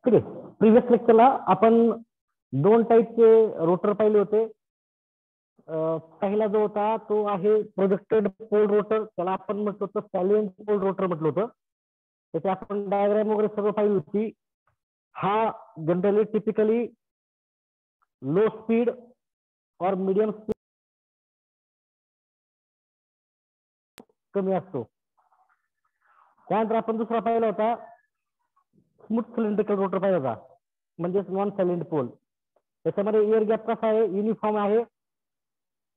ठीक आहे. प्रिव्हियस लेक्चरला आपण दोन टाईपचे रोटर पाहिले होते. पहिला जो होता तो आहे प्रोजेक्टेड पोल रोटर, त्याला आपण म्हटलं होतं सॅलिएंट पोल रोटर म्हटलं होतं. त्याची आपण डायग्राम वगैरे सगळं पाहिली होती. हा जनरली टिपिकली लो स्पीड और मीडियम स्पीड कमी असतो. त्यानंतर आपण दुसरा पाहिला होता स्मूथ सिलेंड्रिकल रोटर पाहिला होता, म्हणजेच नॉन सॅलिएंट पोल. त्याच्यामध्ये एअर गॅप कसा आहे, युनिफॉर्म आहे.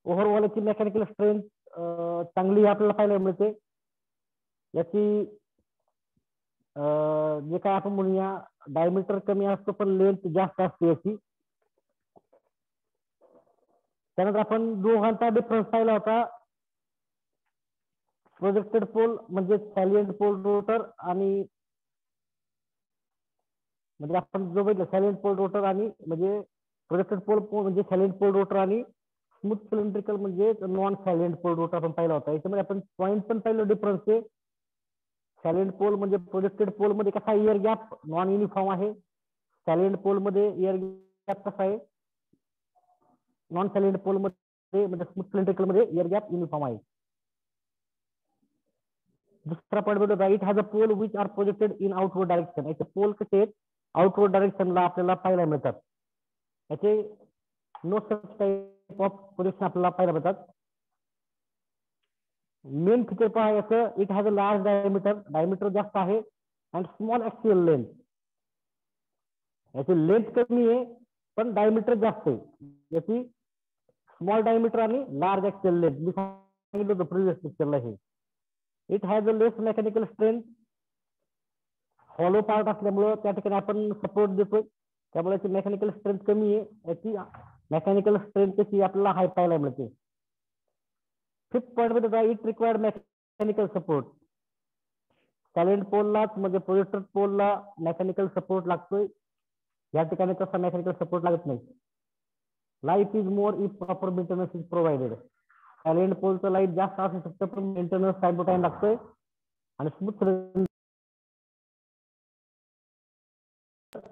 ओव्हरऑलची मेकॅनिकल स्ट्रेंथ चांगली आपल्याला पाहायला मिळते. याची जे काय आपण म्हणूया डायमीटर कमी असतो पण लेंथ जास्त असते याची. त्यानंतर आपण दोघांचा डिफरन्स पाहिला होता. प्रोजेक्टेड पोल म्हणजे सॅलिएंट पोल रोटर आणि म्हणजे आपण जो बघितलं सॅलिएंट पोल रोटर आणि म्हणजे प्रोजेक्टेड पोल म्हणजे सॅलिएंट पोल रोटर आणि स्मूथ सिलेंड्रिकल म्हणजे नॉन सॅलिएंट पोल रोटर आपण पाहिला होता. याच्यामध्ये आपण पॉईंट पण पाहिलं डिफरन्स आहे. सॅलिएंट पोल म्हणजे प्रोजेक्टेड पोल मध्ये कसा एअर गॅप नॉन युनिफॉर्म आहे. सॅलिएंट पोल मध्ये एअर गॅप कसा आहे, नॉन सॅलिएंट पोल मध्ये म्हणजे स्मूथ सिलेंड्रिकल मध्ये एअर गॅप युनिफॉर्म आहे. दुसरा पॉईंट बघतो, it has a pole which are projected in outward direction. याचे पोल कसे आहेत, आउटवर्ड डायरेक्शनला आपल्याला पाहायला मिळतात. याचे no such type of projection आपल्याला पाहायला मिळतात. मेन फीचर पहा याचं, it has a large diameter, diameter जास्त आहे अँड स्मॉल ऍक्सियल लेंथ. याची लेंथ कमी आहे पण डायमीटर जास्त आहे. याची स्मॉल डायमीटर आणि लार्ज ऍक्सियल लेंथ मी सांगितलं होतं प्रिव्हियस पिक्चरला. हे it has a less mechanical strength, hollow part असल्यामुळं त्या ठिकाणी आपण सपोर्ट देतोय त्यामुळे याची मेकॅनिकल स्ट्रेंथ कमी आहे. याची मेकॅनिकल स्ट्रेंथ कशी आपल्याला हाय पाहायला मिळते. फिफ्थ पॉईंट मध्ये इट रिक्वायर्ड मेकॅनिकल सपोर्ट. सॅलिएंट पोललाच म्हणजे प्रोजेक्टेड पोलला मेकॅनिकल सपोर्ट लागतोय, या ठिकाणी तसा मेकॅनिकल सपोर्ट लागत नाही. Life is more if proper maintenance is provided. Salient पोलचं लाईफ जास्त असू शकतं पण मेंटेनन्स टाइम टू टाइम लागतोय. आणि स्मूथ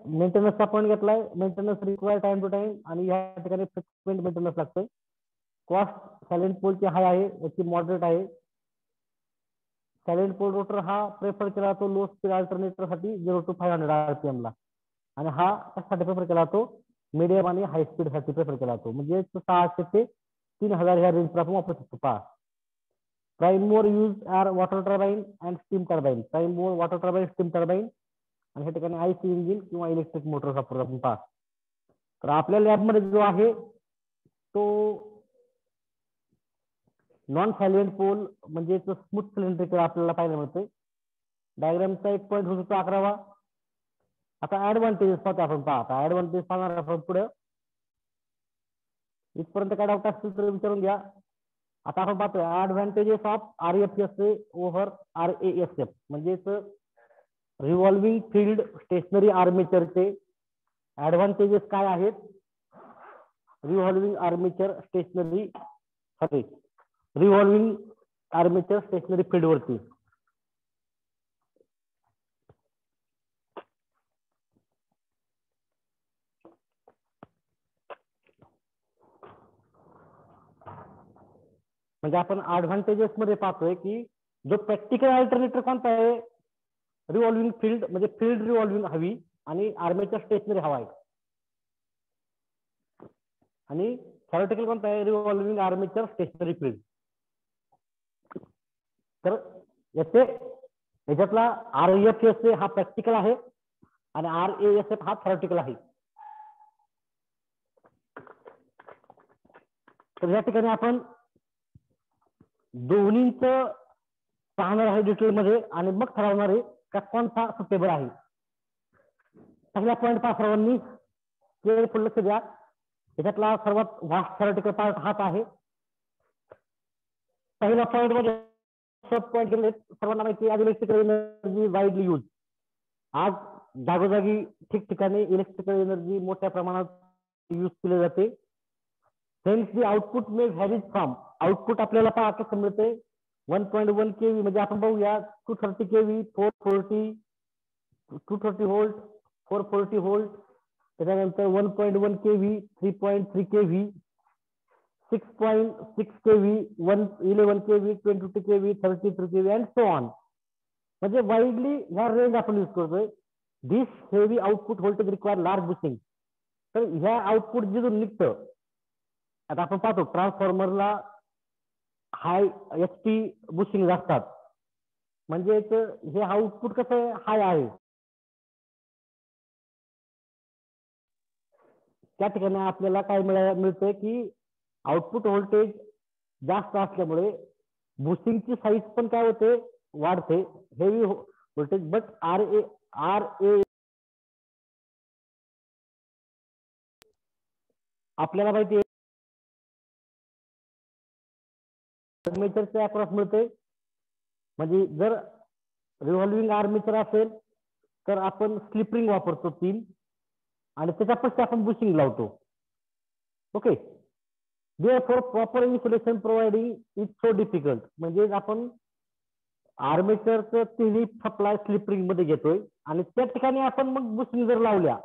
मेंटेनन्सचा पॉईंट घेतलाय, maintenance require time to time आणि या ठिकाणी फ्रिक्वेंट मेंटेनन्स लागतोय. कॉस्ट सॅलिएंट पोलची हाय आहे, याची मॉडरेट आहे. सॅलिएंट पोल रोटर हा प्रेफर केला जातो लो स्पीड अल्टरनेटर साठी 0 to 500 RPM ला, आणि हा कशासाठी प्रेफर केला जातो, मीडियम आणि हाय स्पीड साठी प्रेफर केला जातो. म्हणजे 600 ते 3000 ह्या रेंज आपण वापरू शकतो. पहा, prime mover use are water turbine and steam turbine. Prime mover water turbine, steam turbine आणि ह्या ठिकाणी आयसी इंजिन किंवा इलेक्ट्रिक मोटर वापरतो आपण. पहा, तर आपल्या लॅबमध्ये जो आहे तो नॉन सॅलिएंट पोल म्हणजे स्मूथ सिलेंड्रिकल आपल्याला पाहायला मिळतोय. डायग्रामचा एक पॉईंट होतो तो 11वा. आता ऍडव्हान्टेजेस पाहतो आपण. पहा, आता ऍडव्हान्टेज सांगणार आपण पुढे. इथपर्यंत काय डाऊट असतील तर विचारून घ्या. आता आपण पाहतोय advantages of RFSA over RASF म्हणजेच रिव्हॉल्विंग फील्ड स्टेशनरी आर्मेचरचे ऍडव्हान्टेजेस काय आहेत. Revolving armature stationary revolving armature stationary field वरती. म्हणजे आपण ऍडव्हान्टेजेस मध्ये पाहतोय की जो प्रॅक्टिकल अल्टरनेटर कोणता आहे, रिव्हॉल्विंग फील्ड म्हणजे फील्ड रिव्हॉल्विंग हवी आणि आर्मेचर स्टेशनरी हवा आहे. आणि थेरोटिकल कोणता आहे, रिव्हॉल्विंग आर्मेचर स्टेशनरी फील्ड. तर याच्यातला RFSA हा प्रॅक्टिकल आहे आणि RASF हा थेरोटिकल आहे. तर या ठिकाणी आपण दोन्हींचं पाहणार आहे डिटेलमध्ये आणि मग ठरवणार आहे का कोणता सुटेबल आहे. पहिला पॉईंट पहा सर्वांनी केअरफुल लक्ष द्या. याच्यातला सर्वात व्हास्ट थेरोटिकल पार्ट हाच आहे. पहिल्या पॉईंट मध्ये सब पॉईंट केले सर्वांना माहिती आहे, इलेक्ट्रिकल एनर्जी वाईडली यूज. आज जागोजागी ठिकठिकाणी इलेक्ट्रिकल एनर्जी मोठ्या प्रमाणात यूज केली जाते. Hence the output may varies from. Output आपल्याला पहा कसं मिळते, 1.1 kV म्हणजे आपण बघूया 230 kV, 440, 230 व्होल्ट, 440 व्होल्ट, त्याच्यानंतर 1.1 kV, 3.3 kV, 6.6 kV, 11 kV, 22 kV, 33 kV and so on. म्हणजे वाईडली ह्या रेंज आपण यूज करतोय. This heavy output voltage require large bushing. तर ह्या आउटपुट जिथून निघतं, आता आपण पाहतो ट्रान्सफॉर्मरला हाय HP बुशिंग असतात, म्हणजे हे आउटपुट कसं हाय आहे. त्या ठिकाणी आपल्याला काय मिळतंय की आउटपुट व्होल्टेज जास्त असल्यामुळे बुशिंगची साईज पण काय होते, वाढते. Heavy voltage but R A आपल्याला माहिती आहे आर्मेचरच्या अक्रॉस मिळते. म्हणजे जर रिव्हॉल्विंग आर्मेचर असेल तर आपण स्लिप रिंग वापरतो 3 आणि त्याच्यापासून आपण बुशिंग लावतो. Okay. Therefore proper insulation providing is so difficult. म्हणजे आपण आर्मेचरचं तिन्ही सप्लाय स्लिप रिंग मध्ये घेतोय आणि त्या ठिकाणी आपण मग बुशिंग जर लावल्या,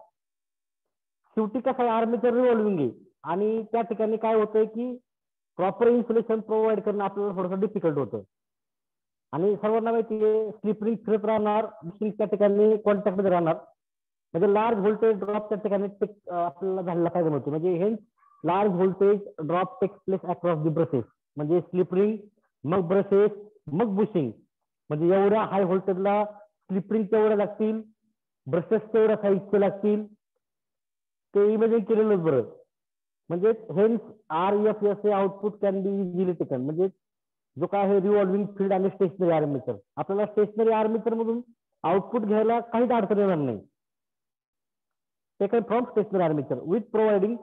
शेवटी कसं आहे आर्मेचर रिव्हॉल्विंग आहे आणि त्या ठिकाणी काय होतंय की प्रॉपर इन्सुलेशन प्रोव्हाइड करणं आपल्याला थोडंसं डिफिकल्ट होतं. आणि सर्वांना माहिती आहे स्लिप रिंग फिरत राहणार, बुशिंग त्या ठिकाणी कॉन्टॅक्ट मध्ये राहणार, म्हणजे लार्ज व्होल्टेज ड्रॉप त्या ठिकाणी आपल्याला झालेला फायदा मिळतो. म्हणजे हे large voltage drop takes place across the brushes. म्हणजे स्लिप रिंग, मग ब्रशेस, मग बुशिंग. म्हणजे एवढ्या हाय व्होल्टेजला स्लिप रिंग तेवढ्या लागतील, ब्रशेस तेवढ्या साईजचे लागतील. ते इमेजिन केलेलंच बरं. म्हणजे hence RFSA output can be easily taken. म्हणजे जो काय आहे रिव्हॉल्विंग फील्ड आणि स्टेशनरी आर्मेचर, आपल्याला स्टेशनरी आर्मेचर मधून आउटपुट घ्यायला काहीच अडचण येणार नाही. Taken from stationary armature with providing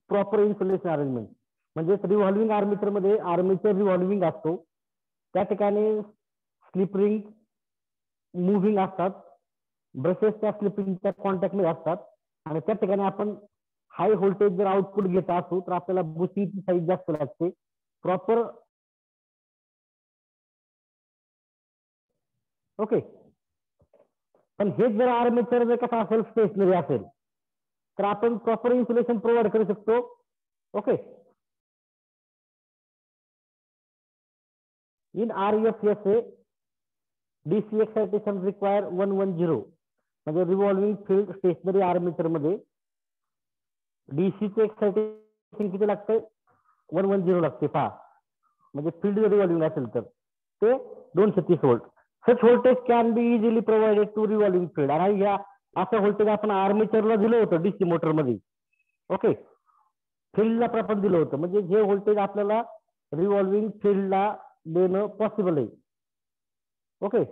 proper insulation arrangement. म्हणजे रिव्हॉल्विंग आर्मेचर मध्ये आर्मेचर रिव्हॉल्विंग असतो, त्या ठिकाणी स्लिप रिंग मुव्हिंग असतात, ब्रशेस त्या स्लिप रिंगच्या कॉन्टॅक्ट मध्ये असतात आणि त्या ठिकाणी आपण हाय व्होल्टेज जर आउटपुट घेत असू तर आपल्याला बुशिंगची साईज जास्त लागते. Proper okay. पण हेच जर आर्मेचर जर कसं असेल स्टेशनरी असेल तर आपण प्रॉपर इन्सुलेशन प्रोव्हाइड करू शकतो. Okay. In RFSA DC excitation require 110. म्हणजे रिव्हॉल्विंग फील्ड स्टेशनरी आर्मेचर मध्ये डीसीचे एक्साइटेशन किती लागते, 110 लागते. पहा म्हणजे फील्ड रिव्हॉल्विंग असेल तर ते 230 volt. Such voltage can be easily provided to revolving field. आणि या असं व्होल्टेज आपण आर्मेचरला दिलं होतं डीसी मोटर मध्ये. ओके. फील्डला आपण दिलं होतं, म्हणजे जे व्होल्टेज आपल्याला रिव्हॉल्विंग फील्डला देणं पॉसिबल आहे. Okay.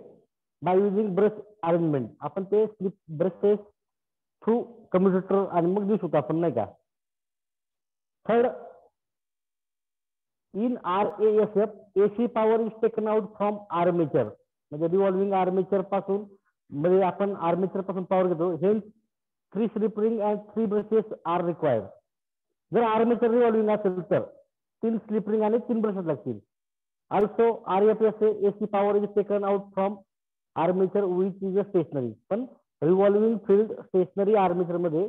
By using brush arrangement आपण ते स्लिप ब्रशेस थ्रू कम्युटेटर आणि मग देऊ शकतो आपण, नाही का. Third, in RASF AC power is taken out from armature. म्हणजे रिव्हॉल्विंग आर्मेचर पासून म्हणजे आपण आर्मेचर पासून पॉवर घेतो. Hence 3 slip ring and 3 brushes are required. जर आर्मेचर रिव्हॉल्विंग असेल तर 3 स्लिप रिंग आणि 3 ब्रशेस लागतील. Also RFSA AC power is taken out from armature which is a stationary. पण रिव्हॉल्विंग फील्ड स्टेशनरी आर्मेचर मध्ये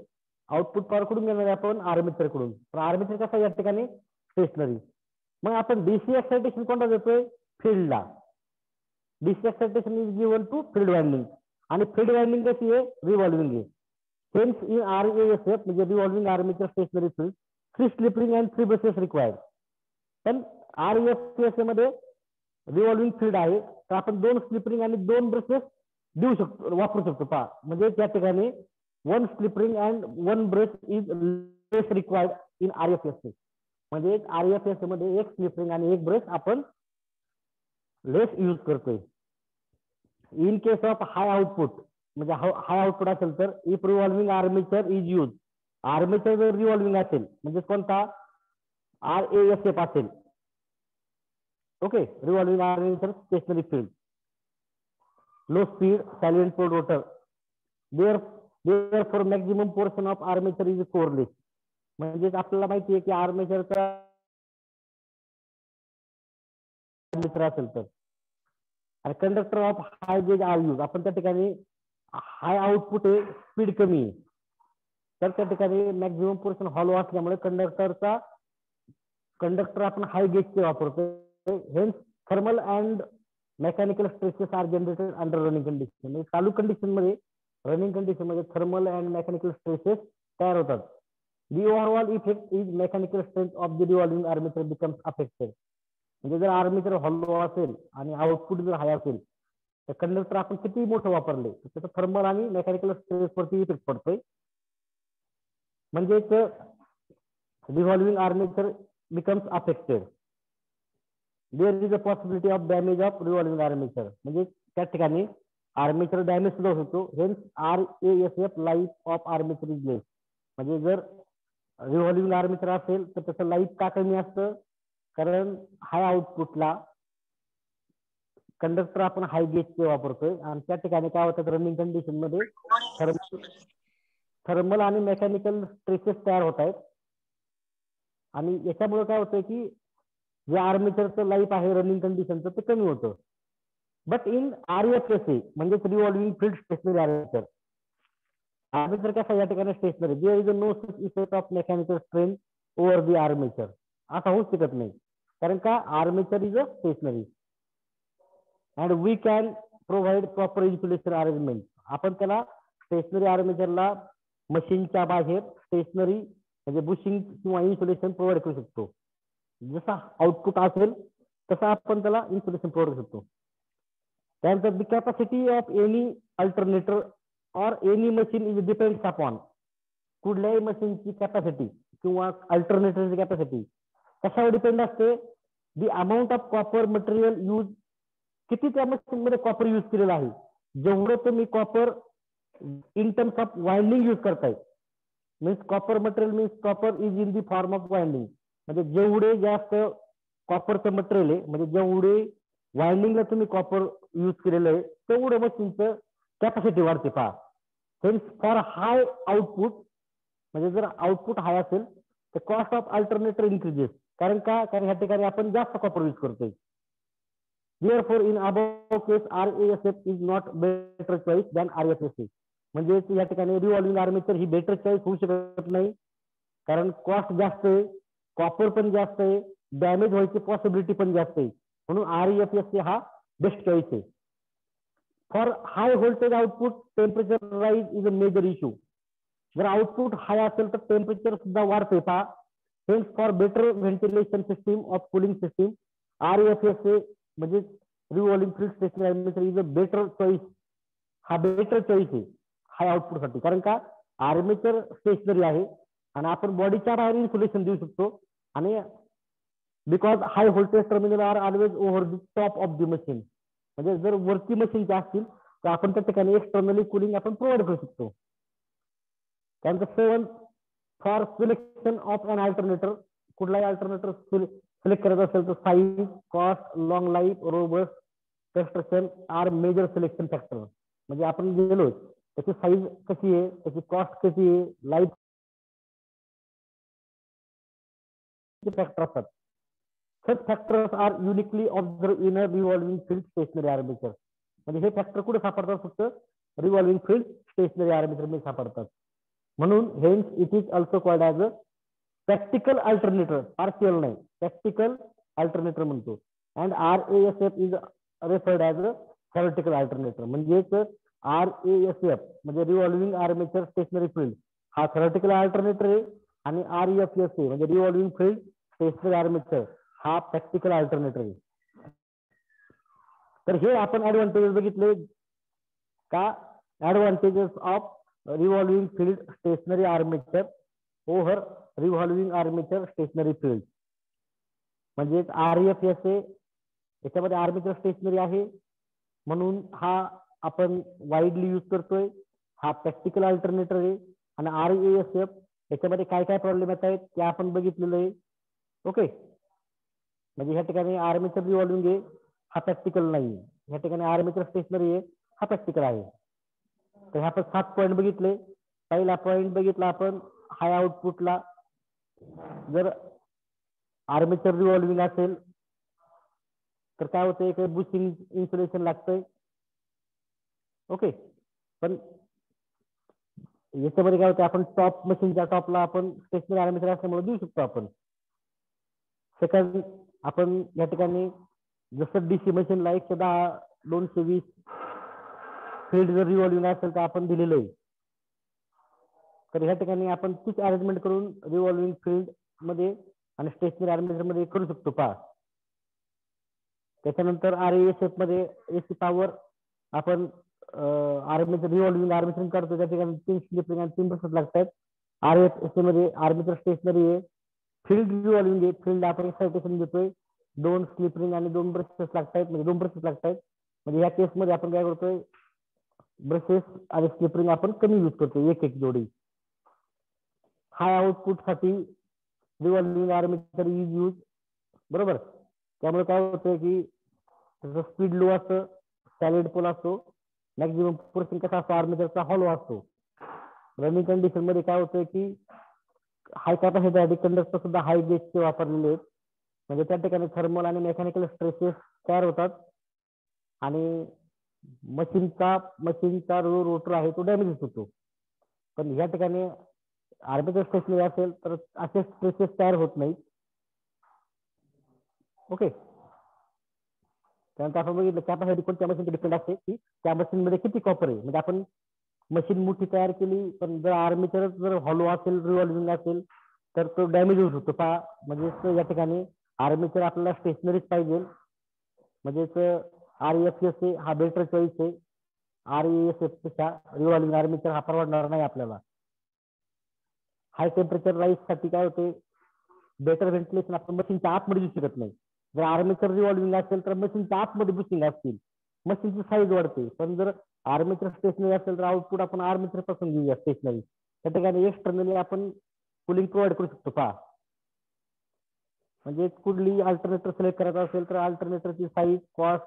output power कडून घेणार आपण आर्मेचर कडून. पण आर्मेचर कसा या ठिकाणी स्टेशनरी. मग आपण डीसी एक्साइटेशन कोणता देतोय, फील्डला. DC excitation is given to field winding आणि फील्ड वाइंडिंग कशी आहे, रिव्हॉल्विंग आहे. हेन्स इन RASF म्हणजे revolving armature stationary field 3 slip ring and 3 brushes required. पण RFSA मध्ये रिव्हॉल्विंग फील्ड आहे तर आपण 2 स्लिप रिंग आणि 2 ब्रशेस देऊ शकतो, वापरू शकतो. पहा म्हणजे त्या ठिकाणी 1 slip ring and 1 brush is less required in RFSA. म्हणजे RFSA मध्ये 1 स्लिप रिंग आणि 1 ब्रश आपण लेस यूज करतोय. In case of high output म्हणजे हाय आउटपुट असेल तर if revolving armature is use. Armature जर रिव्हॉल्विंग असेल म्हणजे कोणता, RASF असेल. Okay. Revolving armature stationary field, low speed salient pole rotor, therefore maximum portion of armature is coreless. म्हणजे आपल्याला माहिती आहे की आर्मेचरचा असेल तर आणि conductor of high gauge are use. आपण त्या ठिकाणी हाय आउटपुट आहे, स्पीड कमी आहे, तर त्या ठिकाणी मॅक्झिमम पोर्शन हॉलो असल्यामुळे कंडक्टर आपण हाय गेजचे वापरतो. Hence thermal and mechanical stresses are generated under running condition. म्हणजे चालू कंडिशन मध्ये, रनिंग कंडिशन मध्ये थर्मल अँड मेकॅनिकल स्ट्रेसेस तयार होतात. The overall effect is mechanical strength of the revolving armature becomes affected. म्हणजे जर आर्मेचर हॉलो असेल आणि आउटपुट जर हाय असेल, तर कंडक्टर आपण किती मोठं वापरले तर त्याचा थर्मल आणि मेकॅनिकल स्ट्रेस वरती इफेक्ट पडतोय. म्हणजेच revolving armature becomes affected. There is a possibility of damage of revolving armature. म्हणजे त्या ठिकाणी आर्मेचर डॅमेज सुद्धा होतो. Hence RASF life of armature is less. म्हणजे जर रिव्हॉल्विंग आर्मेचर असेल तर त्याचं लाईफ का कमी असतं, कारण हाय आउटपुटला कंडक्टर आपण हाय गेजचे वापरतोय आणि त्या ठिकाणी काय होतं, रनिंग कंडिशन मध्ये थर्मल आणि मेकॅनिकल स्ट्रेसेस तयार होत आहेत. आणि याच्यामुळे काय होतं की जे आर्मेचरचं लाईफ आहे रनिंग कंडिशनचं ते कमी होतं. बट इन RFSA म्हणजे revolving field stationary armature, armature कसा या ठिकाणी stationary, there is no such effect of mechanical strength over the armature. असा होऊ शकत नाही, कारण का armature is a stationary and we can provide proper insulation arrangement. आपण त्याला स्टेशनरी आर्मेचरला मशीनच्या बाहेर स्टेशनरी म्हणजे बुशिंग किंवा इन्सुलेशन प्रोव्हाइड करू शकतो. जसा आउटपुट असेल तसं आपण त्याला इन्सुलेशन प्रोव्हाइड करू शकतो. त्यानंतर the capacity of any alternator और any machine is depends upon. कुठल्याही मशीनची कॅपॅसिटी किंवा अल्टरनेटरची कॅपॅसिटी कशावर डिपेंड असते, the amount of copper material use. किती त्या मशीन मध्ये कॉपर यूज केलेला आहे, जेवढं तुम्ही copper in terms of winding use करताय. Means copper material means copper is in the form of winding. म्हणजे जेवढे जास्त कॉपरचं मटेरियल आहे, म्हणजे जेवढे वाइंडिंगला तुम्ही कॉपर यूज केलेलं आहे, तेवढं मशीनचं कॅपॅसिटी वाढते पहा. हेन्स फॉर हाय आउटपुट, म्हणजे जर आउटपुट हाय असेल तर कॉस्ट ऑफ अल्टरनेटर इन्क्रीजेस. कारण का, कारण ह्या ठिकाणी आपण जास्त कॉपर यूज करतोय. Therefore, in above case, RASF is not better choice than RFSA. म्हणजे या ठिकाणी रिव्हॉल्विंग आर्मेचर ही बेटर चॉईस होऊ शकत नाही, कारण कॉस्ट जास्त आहे, कॉपर पण जास्त आहे, डॅमेज व्हायची पॉसिबिलिटी पण जास्त आहे. म्हणून RFSA हा बेस्ट चॉईस आहे. For high voltage output temperature rise is a major issue. जर आउटपुट हाय असेल तर टेम्परेचर सुद्धा वाढते पहा. Hence for better ventilation system of cooling system, RFSA म्हणजे revolving field stationary armature is a better choice. हा better choice आहे high output साठी, कारण का आर्मेचर स्टेशनरी आहे आणि आपण बॉडीच्या बाहेर इन्सुलेशन देऊ शकतो. आणि because high voltage terminal are always over the top of the machine. म्हणजे जर वरती मशीनचे असतील तर आपण त्या ठिकाणी एक्सटर्नली कूलिंग आपण प्रोव्हाइड करू शकतो. त्यानंतर 7 for selection of an alternator. कुठलाही अल्टरनेटर सिलेक्ट करायचं असेल तर size, cost, long life, robust construction are major selection factor. म्हणजे आपण गेलो त्याची साईज कशी आहे, त्याची कॉस्ट कशी आहे, लाईफ फॅक्टर असतात. Such factors are uniquely observe in a revolving field stationary armature. म्हणजे हे फॅक्टर कुठे सापडतात, फक्त रिव्हॉल्विंग फील्ड स्टेशनरी आर्मेचर मध्ये सापडतात. म्हणून hence it is also called as a practical alternator. Partial नाही, प्रॅक्टिकल अल्टरनेटर म्हणतो. And RASF is referred as a theoretical alternator. म्हणजेच RASF म्हणजे रिव्हॉल्विंग आर्मेचर स्टेशनरी फील्ड हा थेरॉटिकल अल्टरनेटर आहे, आणि RFSA म्हणजे रिव्हॉल्विंग फील्ड स्टेशनरी आर्मेचर हा practical alternator आहे. तर हे आपण ऍडव्हान्टेजेस बघितले का, advantages of revolving field stationary armature over revolving armature stationary field. म्हणजे RFSA याच्यामध्ये आर्मेचर स्टेशनरी आहे म्हणून हा आपण वाईडली यूज करतोय, हा प्रॅक्टिकल अल्टरनेटर आहे. आणि RASF याच्यामध्ये काय काय प्रॉब्लेम येत आहेत ते आपण बघितलेलं आहे. ओके, म्हणजे ह्या ठिकाणी आर्मेचर रिव्हॉल्विंग आहे हा प्रॅक्टिकल नाही, ह्या ठिकाणी आर्मेचर स्टेशनरी आहे हा प्रॅक्टिकल आहे. तर ह्या आपण 7 पॉईंट बघितले. पहिला पॉईंट बघितला आपण हाय आउटपुटला जर आर्मेचर रिव्हॉल्विंग असेल तर काय होतंय, बुशिंग इन्सुलेशन लागतंय. ओके, पण याच्यामध्ये काय होतं, आपण टॉप मशीनच्या टॉपला आपण स्टेशनरी आर्मेचर असल्यामुळे देऊ शकतो आपण. सेकंड, आपण या ठिकाणी जसं डीसी मशीनला 110 220 फील्ड जर रिव्हॉल्विंग असेल तर आपण दिलेलं आहे. तर ह्या ठिकाणी आपण तीच अरेंजमेंट करून रिव्हॉल्विंग फील्ड मध्ये आणि स्टेशनरी आर्मेचर मध्ये करू शकतो पहा. त्याच्यानंतर RASF मध्ये एसी पॉवर आपण आर्मेचर रिव्हॉल्विंग आर्मेचर करतो, त्या ठिकाणी 3 स्लिपिंग आणि 3 ब्रशेस लागतात. RASF मध्ये आर्मेचर स्टेशनरी आहे, फील्ड रिव्हॉल्विंग आहे, फील्ड आपण एक्साइटेशन देतोय, 2 स्लिप आणि 2 ब्रशेस लागतात, म्हणजे 2 ब्रशेस लागतात. म्हणजे या केस मध्ये आपण काय करतोय, ब्रशेस आणि स्लिप आपण कमी यूज करतो, एक जोडी. हाय आउटपुट साठी रिव्हॉल्विंग आर्मेचर इज यूज, बरोबर. त्यामुळे काय होतंय की त्याचं स्पीड लो असतं, सॅलिड पोल असतो, मॅक्झिमम पोर्शन कसा असतो आर्मेचरचा हॉलो असतो. रनिंग कंडिशन मध्ये काय होतंय की हाय कॅपॅसिटी कंडक्टर सुद्धा हाय गेजचे वापरलेले आहेत, म्हणजे त्या ठिकाणी थर्मल आणि मेकॅनिकल स्ट्रेसेस तयार होतात आणि मशीनचा जो रोटर आहे तो डॅमेज होतो. पण या ठिकाणी आर्मेचर स्टेशनरी असेल तर असे स्ट्रेसेस तयार होत नाहीत. ओके. त्यानंतर आपण बघितलं कॅपॅसिटी कोणत्या मशीनची डिपेंड असते की त्या मशीन मध्ये किती कॉपर आहे. म्हणजे आपण मशीन मोठी तयार केली पण जर आर्मेचर जर हॉलो असेल, रिव्हॉल्विंग असेल तर तो डॅमेज होऊ शकतो पहा. म्हणजे या ठिकाणी आर्मेचर आपल्याला स्टेशनरीच पाहिजे. म्हणजेच RASF हा बेटर चॉईस आहे. RASF पेक्षा रिव्हॉल्विंग आर्मेचर हा परवडणार नाही आपल्याला. हाय टेम्परेचर राईस साठी काय होते, बेटर व्हेंटिलेशन आपण मशीनच्या आतमध्ये देऊ शकत नाही. जर आर्मेचर रिव्हॉल्विंग असेल तर मशीनच्या आतमध्ये बुशिंग असतील, मशीनची साईज वाढते. पण जर आर्मेचर स्टेशनरी असेल तर आउटपुट आपण आर्मेचर पासून घेऊया स्टेशनरी. त्या ठिकाणी एक्सटर्नली आपण कुलिंग प्रोव्हाइड करू शकतो पहा. म्हणजे कुठली अल्टरनेटर सिलेक्ट करायचा असेल तर अल्टरनेटरची size, cost,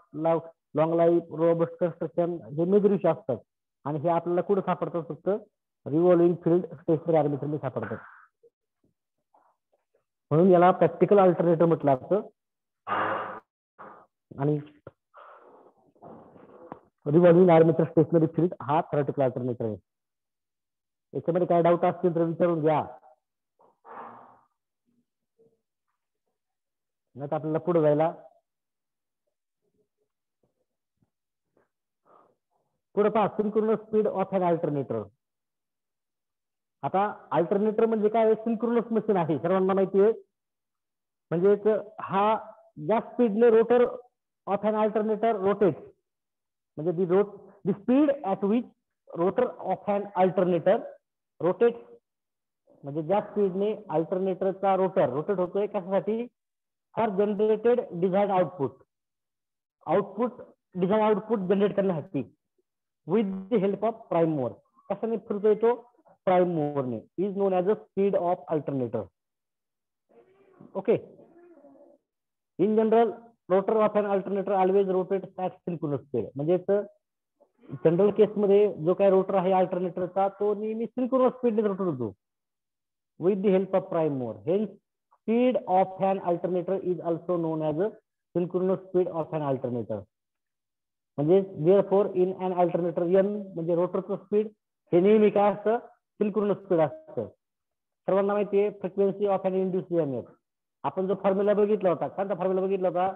long life, robust construction हे मेजर इश्यू असतात. आणि हे आपल्याला कुठं सापडतात, फक्त रिव्हॉल्विंग फील्ड स्टेशनरी आर्मेचर मध्ये सापडतात. म्हणून याला प्रॅक्टिकल अल्टरनेटर म्हटलं असतं. आणि रिव्हॉल्विंग आर्मेचर स्टेशनरी फील्ड हा थेरॉटिकल अल्टरनेटर आहे. याच्यामध्ये काय डाऊट असतील तर विचारून घ्या, नाही तर आपल्याला पुढे जायला. पुढे पहा, synchronous speed of an alternator. आता अल्टरनेटर म्हणजे काय, सिंक्रोनस मशीन आहे, सर्वांना माहिती आहे. म्हणजेच हा ज्या स्पीडने rotor of an alternator rotate, म्हणजे the speed at which rotor of an alternator rotate, म्हणजे ज्या स्पीडने अल्टरनेटरचा रोटर रोटेट होतोय कशासाठी, for generated desired design output generate करण्यासाठी with the help of prime mover. कशाने फिरतोय तो, प्राइम मूवरने, is known as a speed of alternator. Okay. In general rotor of an alternator always rotate at synchronous speed. म्हणजेच general केसमध्ये जो काय rotor आहे अल्टरनेटरचा तो नेहमी सिंक्रोनस स्पीडने रोटर होतो with the help of prime mover. Hence speed of an alternator is also known as a synchronous speed of an alternator. म्हणजे therefore in an alternator an म्हणजे रोटरचं स्पीड हे नेहमी काय असतं, सिंक्रोनस स्पीड असतं. सर्वांना माहिती आहे frequency of an induce EMF. आपण जो फॉर्म्युला बघितला होता, कोणता फॉर्म्युला बघितला होता,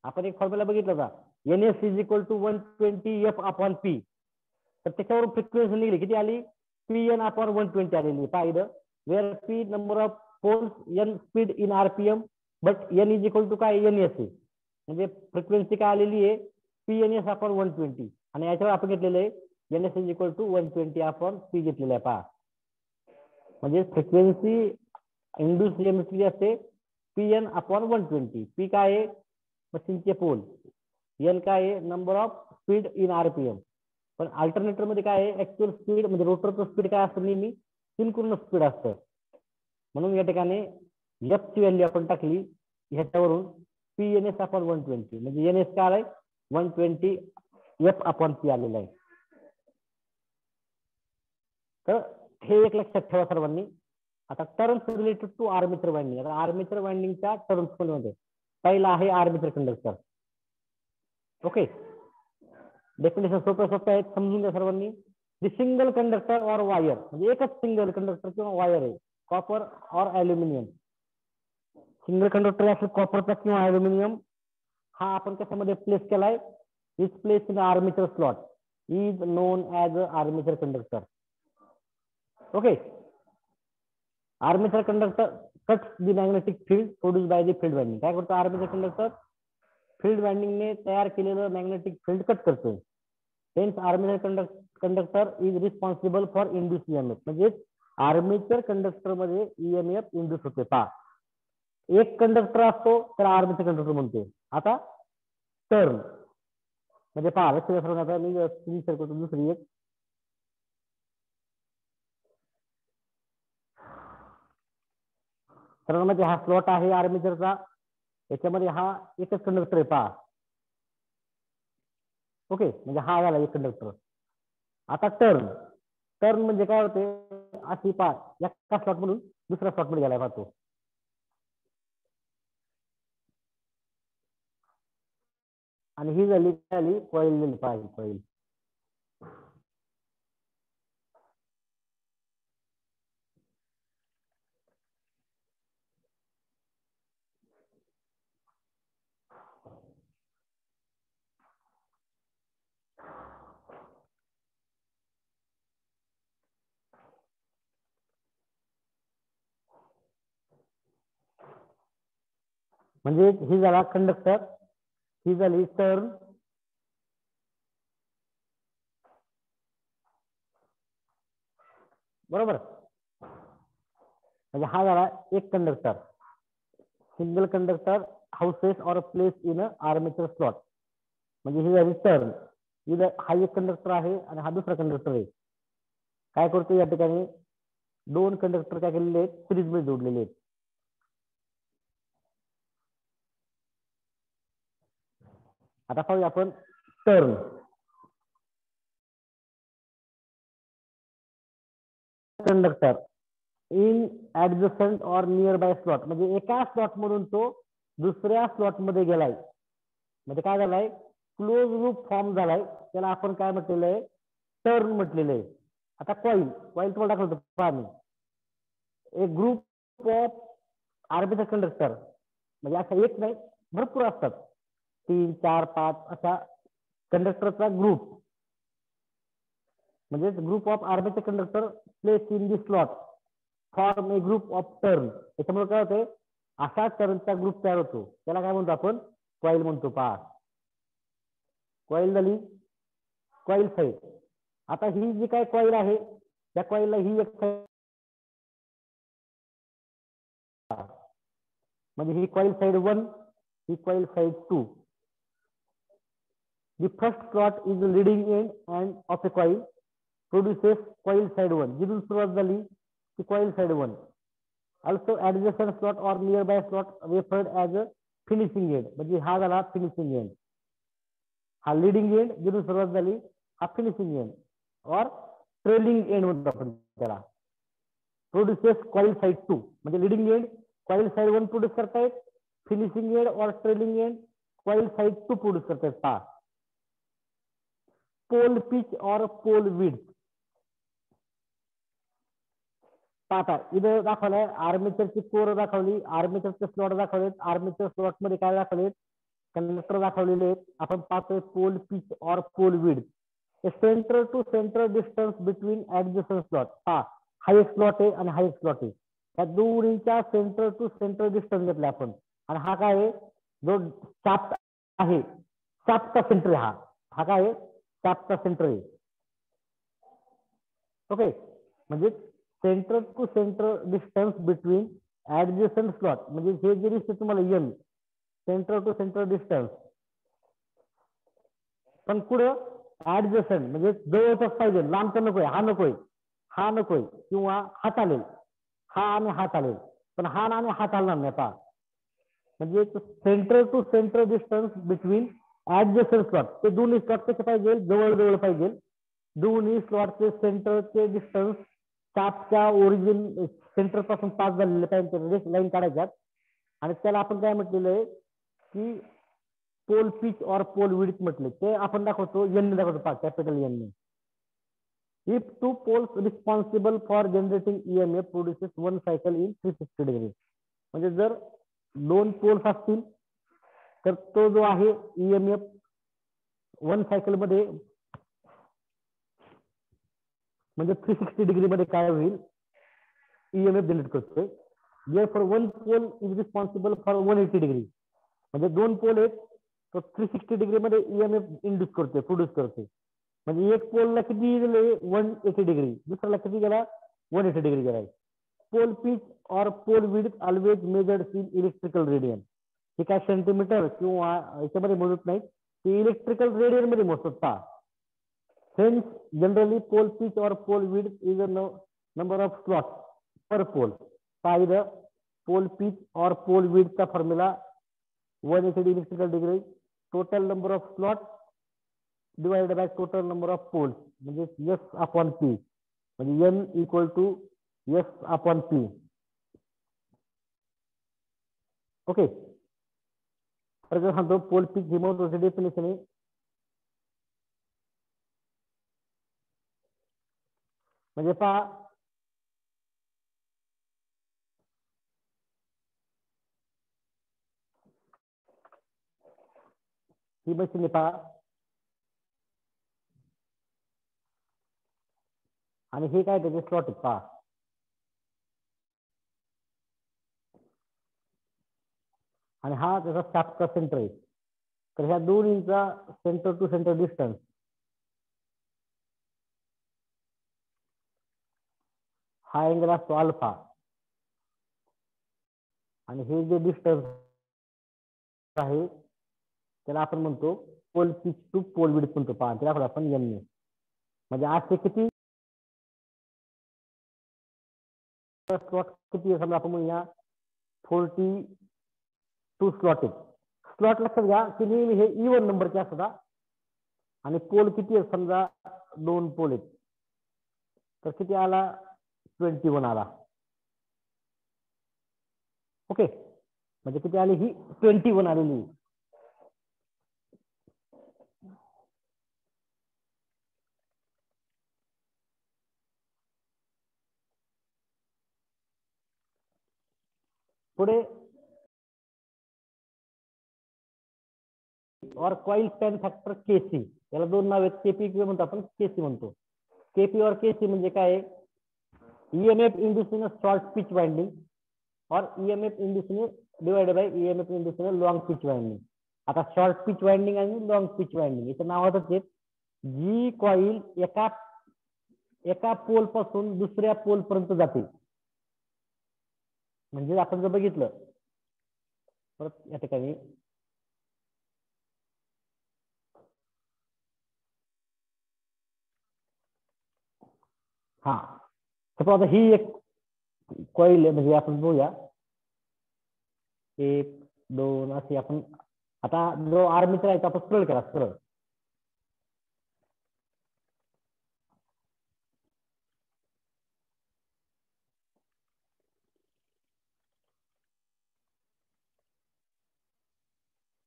आपण एक फॉर्म्युला बघितला होता, NS is equal to 120F/P. तर त्याच्यावरून फ्रिक्वेन्सी निघली, किती आली, PN/120 आलेली. पाहिलं where P number of poles, N speed in RPM, but N is equal to काय, NS आहे. म्हणजे फ्रिक्वेन्सी काय आलेली आहे, PNS/120. आणि याच्यावर आपण घेतलेलं आहे NS is equal to 120/P घेतलेलं आहे पहा. म्हणजे फ्रिक्वेन्सी इंड्यूस EMF असते PN/120. P काय आहे, मशीनचे पोल, N काय आहे, number of speed in RPM. पण अल्टरनेटर मध्ये काय आहे, ऍक्च्युअल स्पीड म्हणजे रोटरचं स्पीड काय असतं, नेहमी सिंक्रोनस स्पीड असतं. म्हणून या ठिकाणी F ची व्हॅल्यू आपण टाकली ह्याच्यावरून, PNS/120 म्हणजे NS काय आहे, 120F/P आलेलं आहे. तर हे एक लक्षात ठेवा सर्वांनी. आता terms related to armature winding. आता आर्मेचर वाइंडिंगच्या टर्म्स मध्ये पहिला आहे आर्मेचर कंडक्टर. ओके, डेफिनेशन सोपे आहेत, समजून घ्या सर्वांनी. The single conductor or wire, म्हणजे एकच सिंगल कंडक्टर किंवा वायर आहे, copper or aluminium. Single conductor असेल कॉपरचा किंवा अल्युमिनियम, हा आपण कशामध्ये प्लेस केलाय, is place in armature slot, is known as a armature conductor. Okay, armature conductor cuts the magnetic field produce by the field winding. काय करतो आर्मेचर कंडक्टर, फील्ड वाइंडिंगने तयार केलेलं मॅग्नेटिक फील्ड कट करतो. Hence armature conductor is responsible for induce EMF. म्हणजे armature conductor मध्ये EMF induce होते. पहा, एक कंडक्टर असतो तर आर्मेचर कंडक्टर म्हणते. आता टर्न म्हणजे पहा, लक्ष द्या. आता मी करतो दुसरी एक. मध्ये हा स्लॉट आहे आर्मेचरचा, याच्यामध्ये हा एकच कंडक्टर आहे. पहा, ओके, म्हणजे हा झाला एक कंडक्टर. आता टर्न, टर्न म्हणजे काय होते, अशी पहा, एका स्लॉट मधून दुसऱ्या स्लॉट मध्ये गेला पाहतो. आणि ही झाली कॉईल झाली. पहा, कॉईल. म्हणजे ही झाला कंडक्टर, ही झाली टर्न, बरोबर. म्हणजे हा झाला एक कंडक्टर. सिंगल कंडक्टर हाऊसेस और प्लेस इन आर्मेचर स्लॉट. म्हणजे ही झाली टर्न. हा एक कंडक्टर आहे आणि हा दुसरा कंडक्टर आहे. काय करतो या ठिकाणी, दोन कंडक्टर काय केलेले आहेत, सिरीज मध्ये जोडलेले आहेत. आता पाहूया आपण टर्न. कंडक्टर इन ऍडजस्टंट और नियर बाय स्लॉट. म्हणजे एका स्लॉट मधून तो दुसऱ्या स्लॉट मध्ये गेलाय. म्हणजे काय झालाय, क्लोज लूप फॉर्म झालाय. त्याला आपण काय म्हटलेलं आहे, टर्न म्हटलेलं आहे. आता कॉईल, कॉईल तुम्हाला दाखवतो पहा मी. एक ग्रुप ऑफ आर्मेचर कंडक्टर, म्हणजे असं एक नाही, भरपूर असतात, 3, 4, 5 अशा कंडक्टरचा ग्रुप. म्हणजे group of armature conductor place in the slot form A group of turn. त्याच्यामुळे काय होते, असा टर्नचा ग्रुप तयार होतो. त्याला काय म्हणतो आपण, कॉईल म्हणतो. पहा, कॉईल झाली कॉईल साईड. आता ही जी काय कॉईल आहे, त्या कॉईलला ही एक, म्हणजे ही कॉईल साइड 1, ही coil side 2. The first slot is the leading end and of a coil produces coil side 1. जिथून सुरुवात झाली ती coil side 1. Also adjacent slot or nearby slot referred as a finishing end. म्हणजे हा झाला finishing end. हा leading end जिथून सुरुवात झाली हा finishing end or trailing end म्हणतो आपण त्याला. Produces coil side 2. म्हणजे leading end coil side 1 produce करतायत, finishing end or trailing end coil side 2 produce करतायत. पहा, pole pitch or pole width. पाहता इथं दाखवलंय आर्मेचरची कोर दाखवली, आर्मेचरचे स्लॉट दाखवलेत, आर्मेचर स्लॉट मध्ये काय दाखवलेत, कंडक्टर दाखवलेले आहेत. आपण पाहतोय pole pitch or pole width. Centre to centre distance between adjacent slot. हा एक स्लॉट आहे आणि हा एक स्लॉट आहे. त्या दोन्हीच्या सेंटर टू सेंटर डिस्टन्स घेतला आपण. आणि हा काय आहे, जो चाप आहे, चापचा सेंटर हा, हा काय आहे, चापचा सेंटर आहे. ओके, म्हणजे centre to centre distance between adjacent slot. म्हणजे हे जे दिसते तुम्हाला M, centre to centre distance, पण पुढं ऍडजस्टंट म्हणजे जवळच पाहिजे, लांबचा नकोय, हा नकोय, हा नकोय, किंवा हा चालेल, हा आणि हा चालेल, पण हा आणि हा चालणार नाही. पहा, म्हणजे centre to centre distance between adjacent slot. ते दोन्ही स्लॉट कसे पाहिजे, जवळ जवळ पाहिजे. दोन्ही स्लॉटचे सेंटरचे डिस्टन्स चापच्या ओरिजिन सेंटर पासून पास झालेले पाहिजे, लाईन काढायच्यात. आणि त्याला आपण काय म्हटलेलं आहे, की pole pitch or pole width म्हटले ते आपण दाखवतो एन दाखवतो पहा capital N. If two poles responsible for generating EMF produces one cycle in 360 degree. म्हणजे जर दोन पोल्स असतील तर तो जो आहे ईएमएफ वन सायकल मध्ये म्हणजे 360 डिग्री मध्ये काय होईल ईएमएफ जनरेट करतोय. Therefore one pole is responsible for 180 degree. म्हणजे दोन पोल आहेत तो 360 डिग्री मध्ये ईएमएफ इंड्यूस करतोय प्रोड्यूस करतोय. म्हणजे एक पोलला किती गेले 180 डिग्री दुसऱ्याला किती गेला 180 डिग्री गेला. Pole pitch or pole width always measured in electrical radian. हे काय सेंटीमीटर किंवा याच्यामध्ये मोजत नाही ते इलेक्ट्रिकल रेडियन मध्ये मोजतात. Hence, generally, pole pitch or pole width is a number of slots per pole. Either pole pitch or pole width का formula 180 electrical degree, total number of slots divided by total number of poles, म्हणजे S upon P, म्हणजे N equal to S upon P. Okay. For example, pole pitch remote definition आहे. म्हणजे पहा ही machine पहा आणि हे काय त्याचे स्लॉट पहा आणि हा त्याचा शाफ्टचा सेंटर आहे. तर ह्या दोन्हीचा सेंटर टू सेंटर डिस्टन्स हा अँगल असतो अल्फा आणि हे जे डिस्टन्स आहे त्याला आपण म्हणतो pole pitch to pole width म्हणतो पहा त्याला आपण एन. म्हणजे असे किती स्लॉट किती समजा आपण म्हणूया 42 स्लॉट आहेत. स्लॉट लक्षात घ्या की नेहमी हे इवन नंबरचे असतात आणि पोल किती आहेत समजा 2 पोल आहेत तर किती आला 21 आला. ओके म्हणजे किती आली ही 21 आलेली. पुढे और कॉइल स्पॅन फॅक्टर केसी याला दोन नाव आहेत केपी किंवा म्हणतो आपण केसी म्हणतो. केपी और केसी म्हणजे काय EMF induce in short pitch winding और EMF induce in divided by EMF induce in long pitch winding. आता शॉर्ट पिच वाइंडिंग आणि लॉन्ग पिच वाइंडिंग याचं नावातच आहे. जी कॉइल एका पोल पासून दुसऱ्या पोल पर्यंत जाते. म्हणजे आपण जर बघितलं परत या ठिकाणी हा आता ही एक कॉइल आहे म्हणजे आपण बघूया 1 2 असे आपण आता जो आर्मीचा आहे आपण सरळ करा सरळ.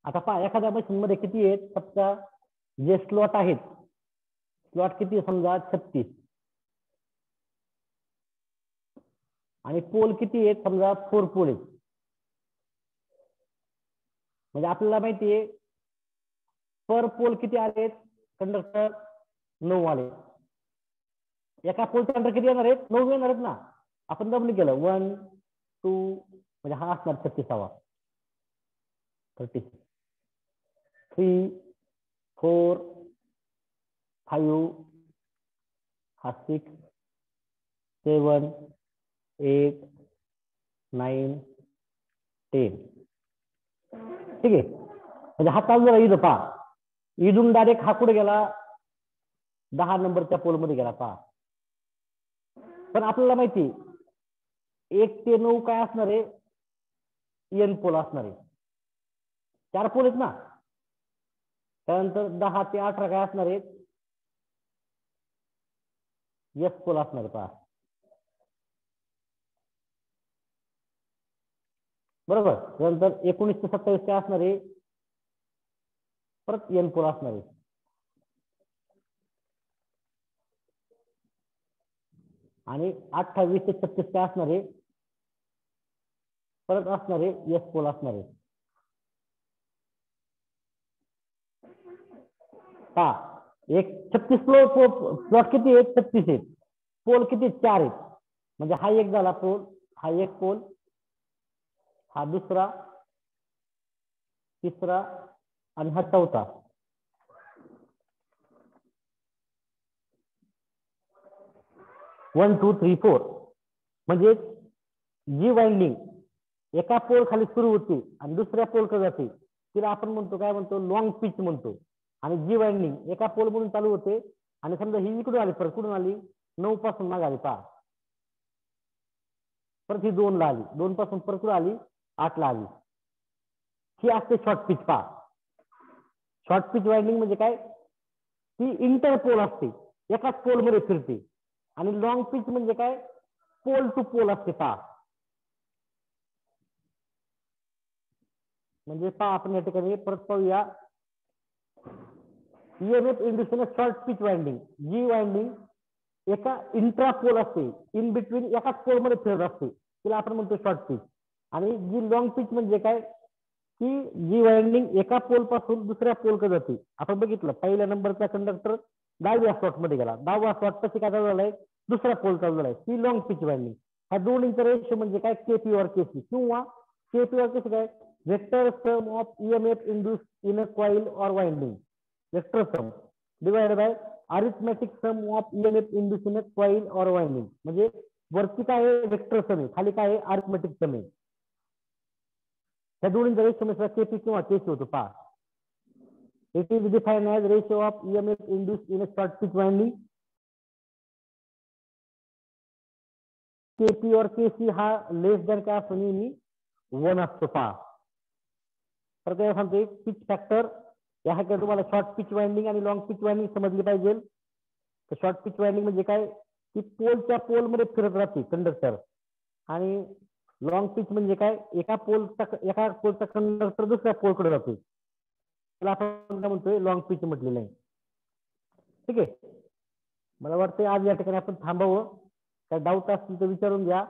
आता पहा एखाद्या मशीन मध्ये किती आहेत फक्त जे स्लॉट आहेत स्लॉट किती समजा 36 आणि पोल किती आहेत समजा 4 पोल आहेत. म्हणजे आपल्याला माहिती आहे पर पोल किती आले कंडक्टर 9 आले. एका पोलच्या अंतर किती येणार आहेत 9 येणार आहेत ना. आपण डबल केलं 1 2 म्हणजे हा असणार 36वा 36 3 4 5 हा 6 7 8 9 10. ठीक आहे म्हणजे हा चालू झाला इथं पहा इथून डायरेक्ट हा कुठे गेला 10 नंबरच्या पोल मध्ये गेला पहा. पण आपल्याला माहिती 1 ते 9 काय असणार आहे एन पोल असणार आहे. 4 पोल आहेत ना. त्यानंतर 10 ते 18 काय असणार आहेत एस पोल असणार आहे पहा. बरोबर. त्यानंतर 19 ते 27 काय असणार आहे परत एन पोल असणार आहे. आणि 28 ते 36 काय असणार आहे, परत असणार आहे एस पोल असणार आहे. एक 36 प्लॉट किती आहेत, 36 आहेत. पोल किती, 4 आहेत. म्हणजे हा एक झाला पोल, हा एक पोल, हा दुसरा, तिसरा आणि हा चौथा. One two three four. म्हणजे जी वाइंडिंग एका पोल खाली सुरू होते आणि दुसऱ्या पोल कडे जाते तिला आपण म्हणतो, काय म्हणतो, लॉंग पिच म्हणतो. आणि जी वाइंडिंग एका पोल म्हणून चालू होते आणि समजा ही इकडून आली, परत कुठून आली, 9 पासून माग आली, पहा, परत ही 2 ला आली, 2 पासून परत कुठे आली, 8 ला आली. ही असते शॉर्ट पिच. पहा, शॉर्ट पिच वाइंडिंग म्हणजे काय, ती इंटर पोल असते, एकाच पोल मध्ये फिरते. आणि लॉंग पिच म्हणजे काय, पोल टू पोल असते. पहा, म्हणजे पहा आपण या ठिकाणी परत पाहूया. EMF induce short pitch winding, जी वाइंडिंग एका इंट्रा पोल असते, इन बिटवीन एकाच पोल मध्ये फिरत असते, तिला आपण म्हणतो शॉर्ट पिच. आणि जी लॉंग पिच म्हणजे काय, की जी वाइंडिंग एका पोल पासून दुसऱ्या पोल कडे जाते. आपण बघितलं पहिल्या नंबरचा कंडक्टर 10व्या स्लॉट मध्ये गेला, 10वा स्लॉट कशी काय चालू झालाय, दुसरा पोल चालू झालाय, ती लॉंग पिच वाइंडिंग. ह्या दोन्हीचा रेशो म्हणजे काय, केपी और केसी, किंवा केपी और केसी काय, vector sum of EMF induce in a coil और winding, vector sum divided by arithmetic sum of EMF induce in a coil और वाइंडिंग. म्हणजे वरती काय आहे, वेक्टर सम आहे, खाली काय आहे, अरिथमेटिक सम आहे. ह्या दोन्हीचा रेशो केपी किंवा केसी होतो. पहा, it is defined as ratio of EMF induce in a short pitch winding. KP और केसी हा लेस दॅन काय असतो, नेहमी 1 असतो. पहा, तर काय सांगते, पिच फॅक्टर या तुम्हाला शॉर्ट पिच वाइंडिंग आणि लॉंग पिच वाइंडिंग समजली पाहिजे. तर शॉर्ट पिच वाइंडिंग म्हणजे काय, की पोलच्या पोल मध्ये फिरत राहते कंडक्टर. आणि लॉंग पिच म्हणजे काय, एका पोलचा कंडक्टर दुसऱ्या पोलकडे जातो, त्याला आपण काय म्हणतोय, लॉंग पिच म्हटलेलं आहे. ठीक आहे, मला वाटतं आज या ठिकाणी आपण थांबावं. काय डाऊट असतील तर विचारून घ्या.